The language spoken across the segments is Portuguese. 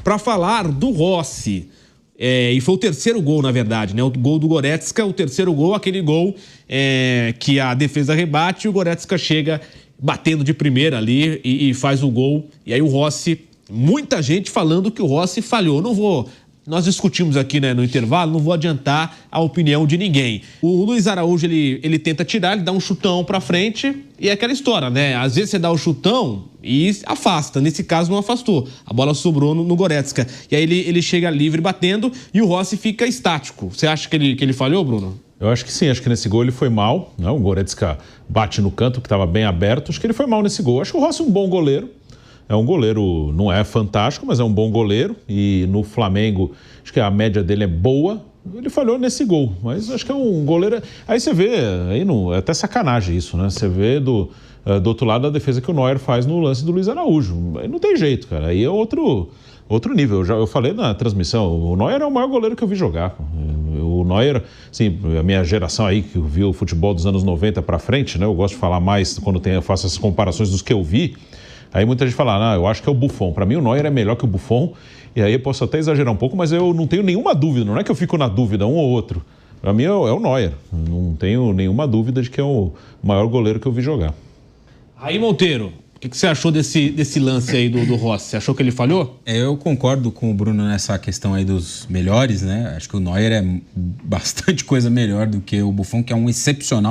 para falar do Rossi. E foi o terceiro gol, na verdade, né? O gol do Goretzka, o terceiro gol, aquele gol que a defesa rebate e o Goretzka chega batendo de primeira ali e faz o gol. E aí o Rossi, muita gente falando que o Rossi falhou. Nós discutimos aqui, né, no intervalo, não vou adiantar a opinião de ninguém. O Luiz Araújo, ele tenta tirar, ele dá um chutão pra frente e é aquela história, né? Às vezes você dá o chutão e afasta. Nesse caso não afastou. A bola sobrou no Goretzka. E aí ele chega livre batendo e o Rossi fica estático. Você acha que ele falhou, Bruno? Eu acho que sim, acho que nesse gol ele foi mal, né? O Goretzka bate no canto que estava bem aberto, acho que ele foi mal nesse gol. Acho que o Rossi é um bom goleiro. É um goleiro, não é fantástico, mas é um bom goleiro. E no Flamengo, acho que a média dele é boa. Ele falhou nesse gol, mas acho que é um goleiro... Aí você vê, é até sacanagem isso, né? Você vê do outro lado a defesa que o Neuer faz no lance do Luiz Araújo. Aí não tem jeito, cara. Aí é outro nível. Eu falei na transmissão, o Neuer é o maior goleiro que eu vi jogar. O Neuer, assim, a minha geração aí que viu o futebol dos anos 90 pra frente, né? Eu gosto de falar mais quando eu faço essas comparações dos que eu vi. Aí muita gente fala, eu acho que é o Buffon. Para mim o Neuer é melhor que o Buffon. E aí eu posso até exagerar um pouco, mas eu não tenho nenhuma dúvida. Não é que eu fico na dúvida, um ou outro. Para mim é o Neuer. Não tenho nenhuma dúvida de que é o maior goleiro que eu vi jogar. Aí, Monteiro, o que você achou desse lance aí do Rossi? Você achou que ele falhou? Eu concordo com o Bruno nessa questão aí dos melhores, né? Acho que o Neuer é bastante coisa melhor do que o Buffon, que é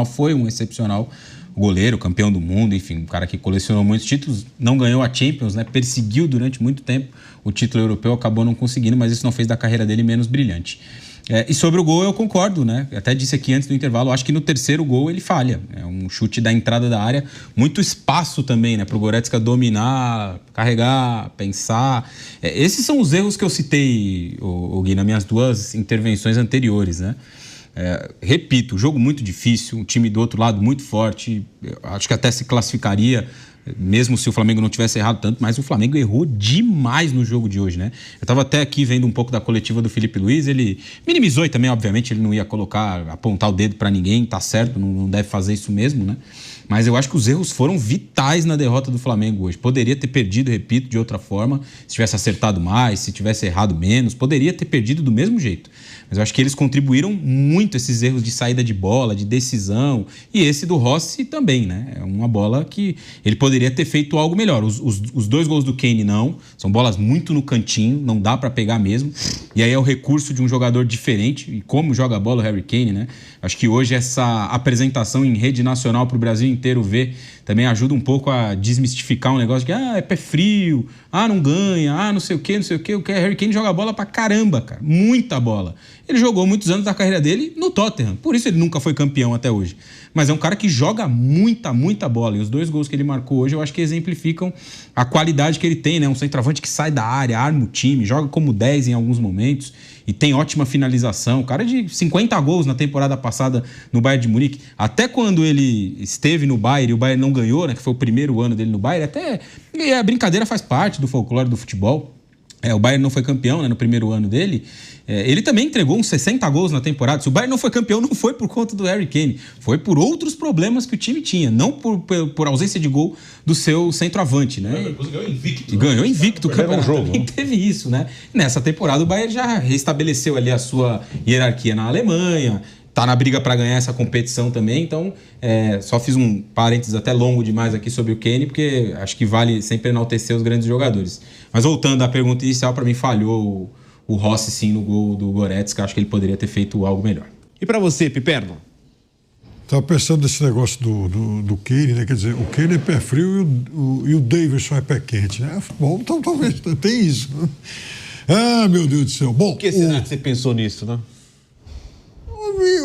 foi um excepcional goleiro, campeão do mundo, enfim, um cara que colecionou muitos títulos, não ganhou a Champions, né? Perseguiu durante muito tempo o título europeu, acabou não conseguindo, mas isso não fez da carreira dele menos brilhante. E sobre o gol eu concordo, né? Eu até disse aqui antes do intervalo, acho que no terceiro gol ele falha. É um chute da entrada da área, muito espaço também, né? Para o Goretzka dominar, carregar, pensar. Esses são os erros que eu citei, Gui, nas minhas duas intervenções anteriores, né? Repito, jogo muito difícil, um time do outro lado muito forte, acho que até se classificaria, mesmo se o Flamengo não tivesse errado tanto, mas o Flamengo errou demais no jogo de hoje, né? Eu estava até aqui vendo um pouco da coletiva do Felipe Luiz, ele minimizou e também, obviamente, ele não ia apontar o dedo para ninguém, tá certo, não deve fazer isso mesmo, né? Mas eu acho que os erros foram vitais na derrota do Flamengo hoje. Poderia ter perdido, repito, de outra forma, se tivesse acertado mais, se tivesse errado menos, poderia ter perdido do mesmo jeito. Mas eu acho que eles contribuíram muito, esses erros de saída de bola, de decisão. E esse do Rossi também, né? É uma bola que ele poderia ter feito algo melhor. Os dois gols do Kane não. São bolas muito no cantinho, não dá para pegar mesmo. E aí é o recurso de um jogador diferente. E como joga a bola o Harry Kane, né? Acho que hoje essa apresentação em rede nacional para o Brasil inteiro ver também ajuda um pouco a desmistificar um negócio de que é pé frio, não ganha, não sei o quê. O Harry Kane joga bola pra caramba, cara. Muita bola. Ele jogou muitos anos da carreira dele no Tottenham. Por isso ele nunca foi campeão até hoje. Mas é um cara que joga muita bola. E os dois gols que ele marcou hoje eu acho que exemplificam a qualidade que ele tem, né? Um centroavante que sai da área, arma o time, joga como 10 em alguns momentos e tem ótima finalização. O cara de 50 gols na temporada passada no Bayern de Munique. Até quando ele esteve no Bayern e o Bayern não ganhou, né? Que foi o primeiro ano dele no Bayern. Até a brincadeira faz parte do folclore do futebol. O Bayern não foi campeão, né, no primeiro ano dele. Ele também entregou uns 60 gols na temporada. Se o Bayern não foi campeão, não foi por conta do Harry Kane. Foi por outros problemas que o time tinha. Não por ausência de gol do seu centroavante, né? Depois ganhou invicto. Ganhou invicto o campeonato. Jogo, também teve isso, né? Nessa temporada o Bayern já restabeleceu ali a sua hierarquia na Alemanha. Tá na briga para ganhar essa competição também, então só fiz um parênteses até longo demais aqui sobre o Kane, porque acho que vale sempre enaltecer os grandes jogadores. Mas voltando à pergunta inicial, para mim falhou o Rossi sim no gol do Goretzka, acho que ele poderia ter feito algo melhor. E para você, Piperno? Estava pensando nesse negócio do Kane, né? Quer dizer, o Kane é pé frio e o Davidson é pé quente, né? Bom, então talvez tem isso, né? Meu Deus do céu. Bom, por que será que você pensou nisso, né?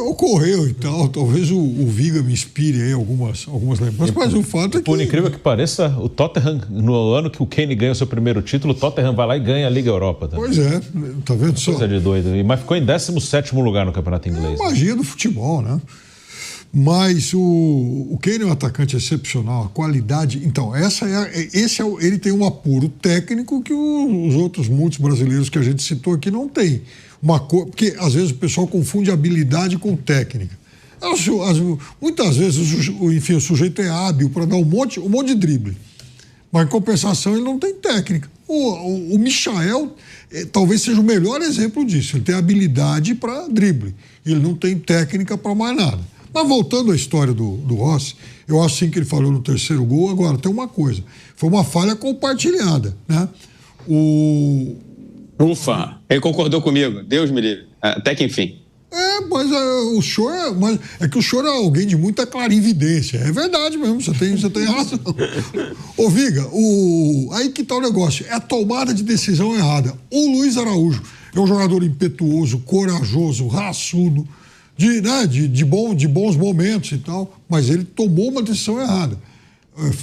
Ocorreu e tal, talvez o Viga me inspire aí algumas lembranças, mas o fato é que... Por incrível que pareça, o Tottenham, no ano que o Kane ganha o seu primeiro título, o Tottenham vai lá e ganha a Liga Europa. Também. Pois é, tá vendo só? Coisa de doido, mas ficou em 17º lugar no Campeonato Inglês. É a magia do futebol, né? Mas o Kane é um atacante excepcional, a qualidade... Então, ele tem um apuro técnico que os outros muitos brasileiros que a gente citou aqui não tem. Porque às vezes o pessoal confunde habilidade com técnica. Muitas vezes, enfim, o sujeito é hábil para dar um monte de drible. Mas, em compensação, ele não tem técnica. O Michael talvez seja o melhor exemplo disso. Ele tem habilidade para drible. Ele não tem técnica para mais nada. Mas, voltando à história do Rossi, eu acho sim que ele falou no terceiro gol. Agora, tem uma coisa. Foi uma falha compartilhada, né? Ufa, ele concordou comigo. Deus me livre. Até que enfim. Mas o senhor é que o senhor é alguém de muita clarividência. É verdade mesmo, você tem razão. Ô, Viga, aí que tá o negócio. É a tomada de decisão errada. O Luiz Araújo é um jogador impetuoso, corajoso, raçudo, de bons momentos e tal, mas ele tomou uma decisão errada.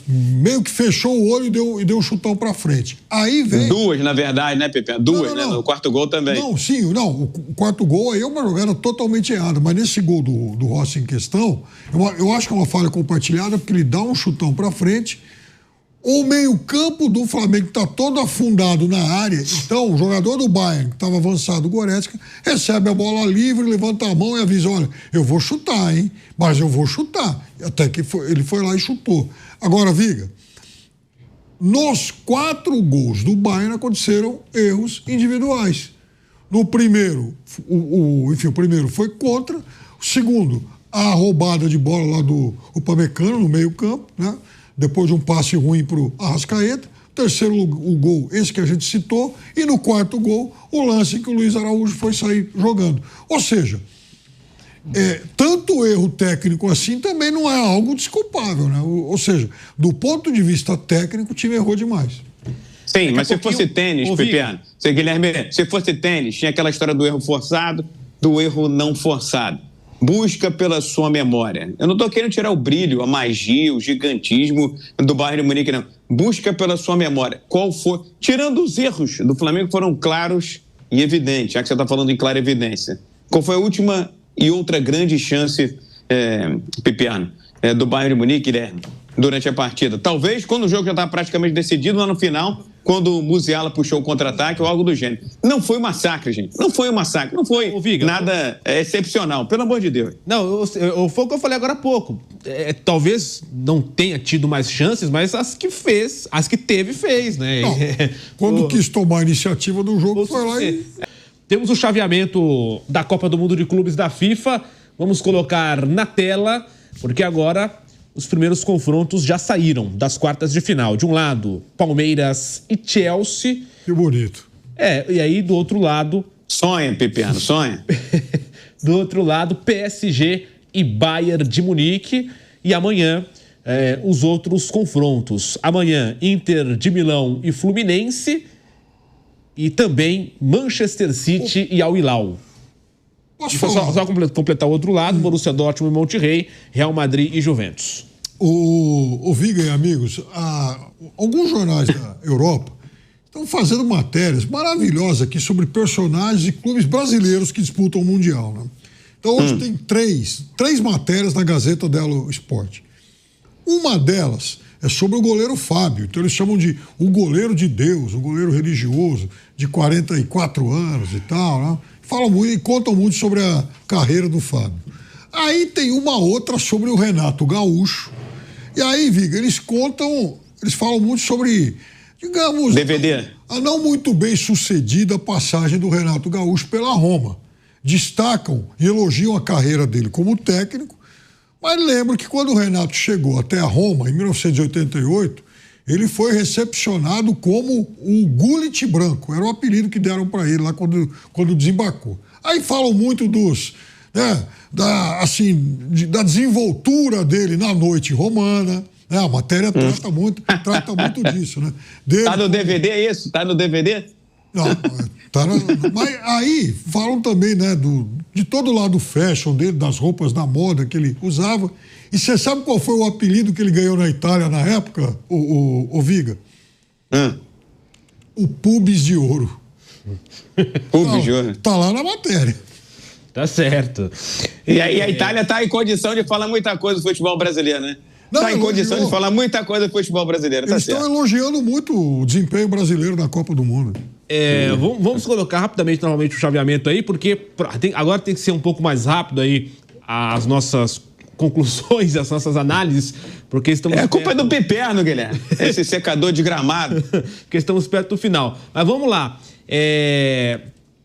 Meio que fechou o olho e deu um chutão pra frente. Aí vem... Duas, na verdade, né, Pepe? Duas, né? No quarto gol também. O quarto gol aí é uma jogada totalmente errada, mas nesse gol do Rossi em questão, eu acho que é uma falha compartilhada, porque ele dá um chutão pra frente, o meio-campo do Flamengo está todo afundado na área, então o jogador do Bayern, que estava avançado, o Goretzka, recebe a bola livre, levanta a mão e avisa, olha, eu vou chutar, hein? Mas eu vou chutar. Até que ele foi lá e chutou. Agora, Viga, nos 4 gols do Bayern aconteceram erros individuais. No primeiro, o primeiro foi contra, o segundo, a roubada de bola lá do Upamecano no meio-campo, né? Depois de um passe ruim para o Arrascaeta. Terceiro, o gol, esse que a gente citou. E no quarto gol, o lance que o Luiz Araújo foi sair jogando. Ou seja, tanto erro técnico assim também não é algo desculpável, né? Ou seja, do ponto de vista técnico, o time errou demais. Sim, mas se fosse tênis, Pepiano, Guilherme, se fosse tênis, tinha aquela história do erro forçado, do erro não forçado. Busca pela sua memória. Eu não estou querendo tirar o brilho, a magia, o gigantismo do Bayern de Munique, não. Busca pela sua memória. Qual foi? Tirando os erros do Flamengo, foram claros e evidentes, já que você está falando em clara evidência. Qual foi a última e outra grande chance, Pepiano, do Bayern de Munique, Guilherme, durante a partida? Talvez quando o jogo já estava praticamente decidido, lá no final, quando o Musiala puxou o contra-ataque ou algo do gênero. Não foi um massacre, gente. Não foi um massacre. Não foi nada excepcional, pelo amor de Deus. Não, foi o que eu falei agora há pouco. Talvez não tenha tido mais chances, mas as que teve, fez, né? Não, quando quis tomar a iniciativa do jogo, foi lá e... Temos o chaveamento da Copa do Mundo de Clubes da FIFA. Vamos colocar na tela, porque agora... Os primeiros confrontos já saíram das quartas de final. De um lado, Palmeiras e Chelsea. Que bonito. E aí do outro lado... Sonha, Pepiano, sonha. Do outro lado, PSG e Bayern de Munique. E amanhã, os outros confrontos. Amanhã, Inter de Milão e Fluminense. E também Manchester City e Al Hilal. Só completar o outro lado, Borussia Dortmund e Monterrey, Real Madrid e Juventus. O Viga e amigos, alguns jornais da Europa estão fazendo matérias maravilhosas aqui sobre personagens e clubes brasileiros que disputam o Mundial, né? Então hoje tem três matérias na Gazeta dello Sport. Uma delas é sobre o goleiro Fábio, então eles chamam de o goleiro de Deus, o goleiro religioso, de 44 anos e tal, né? Falam muito e contam muito sobre a carreira do Fábio. Aí tem uma outra sobre o Renato Gaúcho. E aí, Viga, eles falam muito sobre, digamos... DVD. A não muito bem sucedida passagem do Renato Gaúcho pela Roma. Destacam e elogiam a carreira dele como técnico, mas lembro que quando o Renato chegou até a Roma, em 1988, ele foi recepcionado como o Gullit branco. Era o apelido que deram para ele lá quando desembarcou. Aí falam muito da desenvoltura dele na noite romana. Né? A matéria trata muito disso. Né? Tá no DVD, é isso? Tá no DVD? Não, mas aí falam também, né, de todo o lado fashion dele, das roupas da moda que ele usava. E você sabe qual foi o apelido que ele ganhou na Itália na época, o Viga? O Pubis de Ouro. Pubis de Ouro. Tá lá na matéria. Tá certo. E aí a Itália está em condição de falar muita coisa do futebol brasileiro, né? Está em condição de falar muita coisa do futebol brasileiro. Eles estão elogiando muito o desempenho brasileiro na Copa do Mundo. Vamos colocar rapidamente novamente o chaveamento aí, porque agora tem que ser um pouco mais rápido aí as nossas conclusões, as nossas análises, porque estamos... A culpa é do Piperno, Guilherme, esse secador de gramado. Porque estamos perto do final. Mas vamos lá.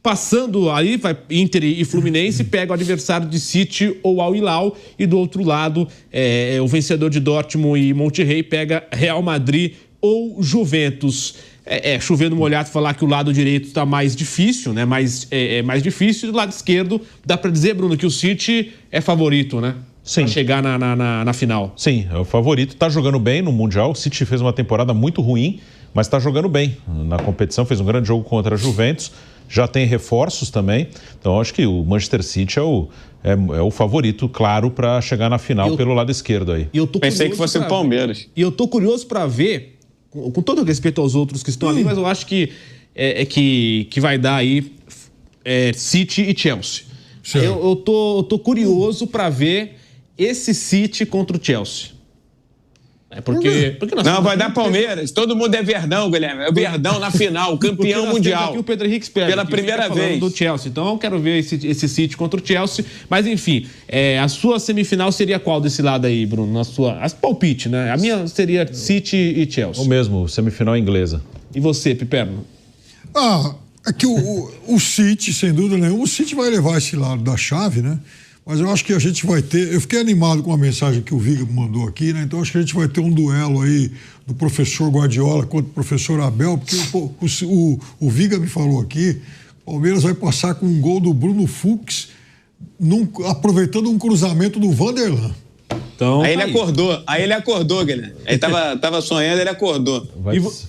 Passando aí, vai Inter e Fluminense, pega o adversário de City ou Al Hilal, e do outro lado, o vencedor de Dortmund e Monterrey pega Real Madrid ou Juventus. Chovendo molhado falar que o lado direito está mais difícil, né? Mais difícil. Do lado esquerdo, dá para dizer, Bruno, que o City é favorito, né? Sim. Para chegar na final. Sim, é o favorito. Está jogando bem no Mundial. O City fez uma temporada muito ruim, mas está jogando bem na competição. Fez um grande jogo contra a Juventus. Já tem reforços também. Então, acho que o Manchester City é o favorito, claro, para chegar na final pelo lado esquerdo aí. Pensei que fosse o Palmeiras. E eu tô curioso para ver, com todo respeito aos outros que estão ali, mas eu acho que vai dar aí City e Chelsea. Eu tô curioso para ver esse City contra o Chelsea. Porque não, vai dar Palmeiras. Todo mundo é Verdão, Guilherme. É o Verdão na final, campeão mundial. Aqui o Pedro Henrique espera, pela primeira vez. Do Chelsea. Então eu quero ver esse City contra o Chelsea. Mas enfim, a sua semifinal seria qual desse lado aí, Bruno? As palpite, né? A minha seria City e Chelsea. O mesmo, semifinal inglesa. E você, Piperno? É que o City, sem dúvida nenhuma, o City vai levar esse lado da chave, né? Mas eu acho que a gente vai ter... Eu fiquei animado com a mensagem que o Viga mandou aqui, né? Então acho que a gente vai ter um duelo aí do professor Guardiola contra o professor Abel, porque o Viga me falou aqui, o Palmeiras vai passar com um gol do Bruno Fux, aproveitando um cruzamento do Vanderlan. Então, aí ele acordou, Guilherme. Ele tava sonhando, ele acordou.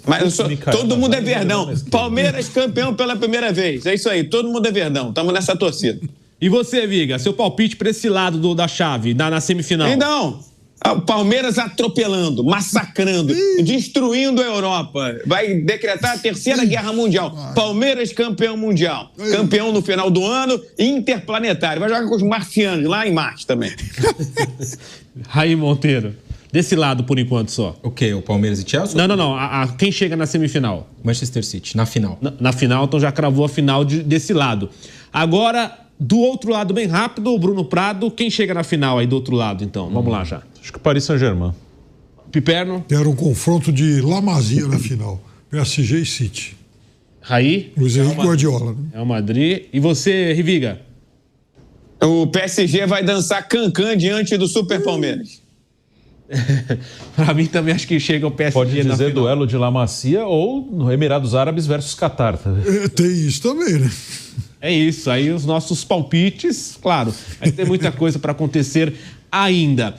Mas todo mundo é Verdão. Palmeiras campeão pela primeira vez. É isso aí, todo mundo é Verdão. Estamos nessa torcida. E você, Viga, seu palpite para esse lado da chave, na semifinal? Então, o Palmeiras atropelando, massacrando, destruindo a Europa. Vai decretar a Terceira Guerra Mundial. Palmeiras campeão mundial. Campeão no final do ano, interplanetário. Vai jogar com os marcianos, lá em Marte também. Raí Monteiro. Desse lado, por enquanto, só. O quê? O Palmeiras e Chelsea? Não. Quem chega na semifinal? Manchester City, na final. Na final, então já cravou a final desse lado. Agora... Do outro lado, bem rápido, o Bruno Prado. Quem chega na final aí do outro lado, então? Vamos lá já. Acho que o Paris Saint-Germain. Piperno? Era um confronto de La Masia na final. PSG e City. Raí? Luiz Henrique Guardiola. Né? É o Madrid. E você, Riviga? O PSG vai dançar cancan diante do Super Palmeiras. Pra mim também acho que chega o PSG. Pode dizer duelo de La Masia ou no Emirados Árabes versus Catar. Tá? Tem isso também, né? É isso, aí os nossos palpites, claro, vai ter muita coisa para acontecer ainda.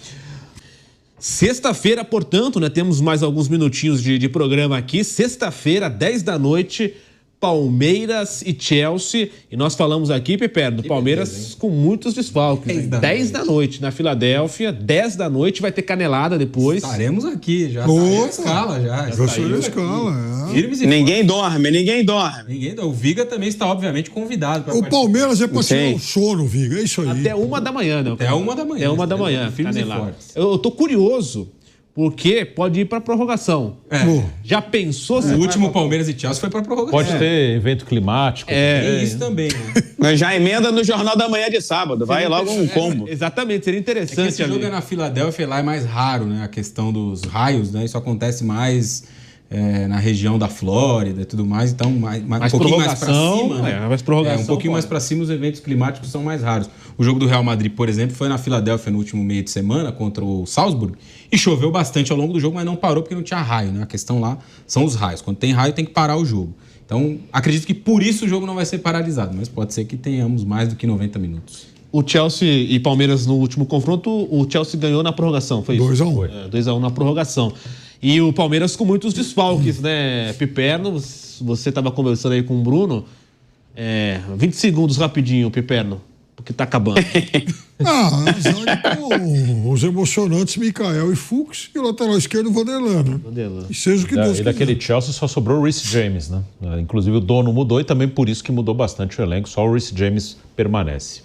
Sexta-feira, portanto, né, temos mais alguns minutinhos de programa aqui. Sexta-feira, 10 da noite, Palmeiras e Chelsea. E nós falamos aqui, Piperno, do Palmeiras com muitos desfalques. 10 da noite na Filadélfia, 10 da noite, vai ter canelada depois. Estaremos aqui, já saiu a escala. Já saiu a escala, Ninguém dorme. O Viga também está, obviamente, convidado. O Palmeiras é para tirar o sono, Viga, é isso aí. Até 1h, né? Até 1h, canelada. Eu tô curioso. Porque pode ir para prorrogação. Já pensou se o último Palmeiras e Chelsea foi para prorrogação? Pode ter evento climático. Tem isso também. Né? Mas já emenda no Jornal da Manhã de sábado. Vai logo um combo. Exatamente, seria interessante. Esse jogo na Filadélfia, lá é mais raro, né? A questão dos raios, né? Isso acontece mais na região da Flórida e tudo mais. Então, um pouquinho mais para cima. Né? Um pouquinho mais para cima, os eventos climáticos são mais raros. O jogo do Real Madrid, por exemplo, foi na Filadélfia no último meio de semana contra o Salzburg e choveu bastante ao longo do jogo, mas não parou porque não tinha raio, né? A questão lá são os raios. Quando tem raio, tem que parar o jogo. Então, acredito que por isso o jogo não vai ser paralisado, mas pode ser que tenhamos mais do que 90 minutos. O Chelsea e Palmeiras no último confronto, o Chelsea ganhou na prorrogação, foi isso? 2-1. 2-1 na prorrogação. E o Palmeiras com muitos desfalques, né, Piperno? Você estava conversando aí com o Bruno. 20 segundos rapidinho, Piperno, porque tá acabando. Com os emocionantes Mikael e Fux e o lateral esquerdo Vanderlan. E seja o que Deus quiser. E daquele Chelsea só sobrou o Reece James, né? Inclusive o dono mudou e também por isso que mudou bastante o elenco, só o Reece James permanece.